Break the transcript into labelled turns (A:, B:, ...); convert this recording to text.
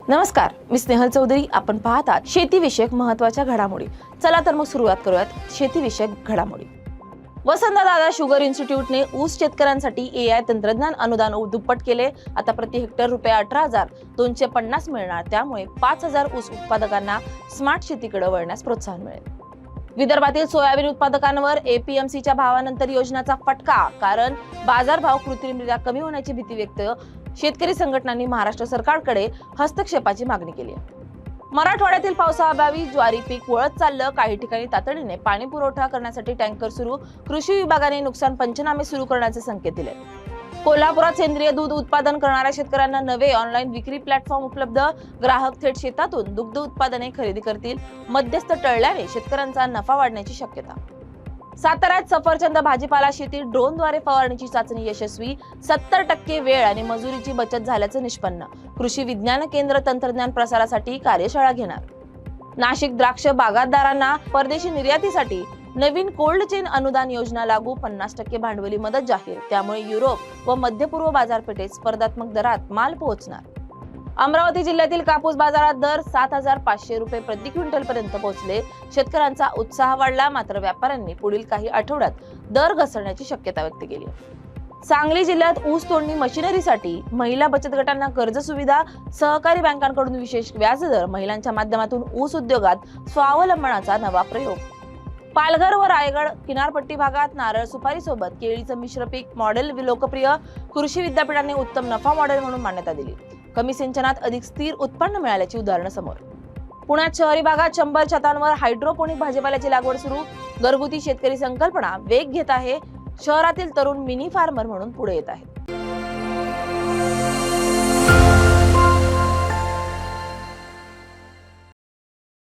A: नमस्कार, मी स्नेहल चौधरी. आपण पाहत आहात शेतीविषयक महत्त्वाच्या घडामोडी. चला तर मग सुरुवात करूयात शेतीविषयक घडामोडी. वसंतदादा शुगर इन्स्टिट्यूटने ऊस शेतकऱ्यांसाठी AI तंत्रज्ञान अनुदान दुप्पट केले. आता प्रति हेक्टर ₹18,250 मिळणार. त्यामुळे 5,000 ऊस उत्पादकांना स्मार्ट शेतीकडे वळण्यास प्रोत्साहन मिळेल. विदर्भातील सोयाबीन उत्पादकांवर APMCच्या भावानंतर योजनेचा फटका. कारण बाजारभाव कृत्रिमरित्या कमी होण्याची भीती व्यक्त. शेतकरी संघटनांनी महाराष्ट्र सरकारकडे हस्तक्षेपाची मागणी केली आहे. मराठवाड्यातील पावसाअभावी ज्वारी पीक वळत चाललं. काही ठिकाणी तातडीने पाणी पुरवठा करण्यासाठी टँकर सुरू. कृषी विभागाने नुकसान पंचनामे सुरू करण्याचे संकेत दिले. कोल्हापुरात सेंद्रिय दूध उत्पादन करणाऱ्या शेतकऱ्यांना नवे ऑनलाईन विक्री प्लॅटफॉर्म उपलब्ध. ग्राहक थेट शेतातून दुग्ध उत्पादने खरेदी करतील. मध्यस्थ टळल्याने शेतकऱ्यांचा नफा वाढण्याची शक्यता. साताऱ्यात सफरचंद भाजीपाला शेतीत ड्रोनद्वारे फवारणीची चाचणी यशस्वी. 70% वेळ आणि मजुरीची बचत झाल्याचं निष्पन्न. कृषी विज्ञान केंद्र तंत्रज्ञान प्रसारासाठी कार्यशाळा घेणार. नाशिक द्राक्ष बागायतदारांना परदेशी निर्यातीसाठी नवीन कोल्ड चेन अनुदान योजना लागू. 50% भांडवली मदत जाहीर. त्यामुळे युरोप व मध्य पूर्व बाजारपेठेत स्पर्धात्मक दरात माल पोहोचणार. अमरावती जिल्ह्यातील कापूस बाजारात दर ₹7,500 प्रति क्विंटल पर्यंत पोहोचले. शेतकऱ्यांचा उत्साह वाढला. मात्र व्यापाऱ्यांनी पुढील काही आठवड्यात दर घसरण्याची शक्यता व्यक्त केली. सांगली जिल्ह्यात ऊस तोडणी मशिनरीसाठी महिला बचत गटांना कर्ज सुविधा. सहकारी बँकांकडून विशेष व्याजदर. महिलांच्या माध्यमातून ऊस उद्योगात स्वावलंबनाचा नवा प्रयोग. पालघर व रायगड किनारपट्टी भागात नारळ सुपारी सोबत केळीचं मिश्र पीक मॉडेल लोकप्रिय. कृषी विद्यापीठाने उत्तम नफा मॉडेल म्हणून मान्यता दिली. कमी सिंचनात अधिक स्थिर उत्पन्न मिळाल्याची उदाहरणं समोर. पुण्यात शहरी भागात 100 छतांवर हायड्रोपोनिक भाजीपाल्याची लागवड सुरू. घरगुती शेतकरी संकल्पना वेग घेत आहे. शहरातील तरुण मिनी फार्मर म्हणून पुढे येत आहेत.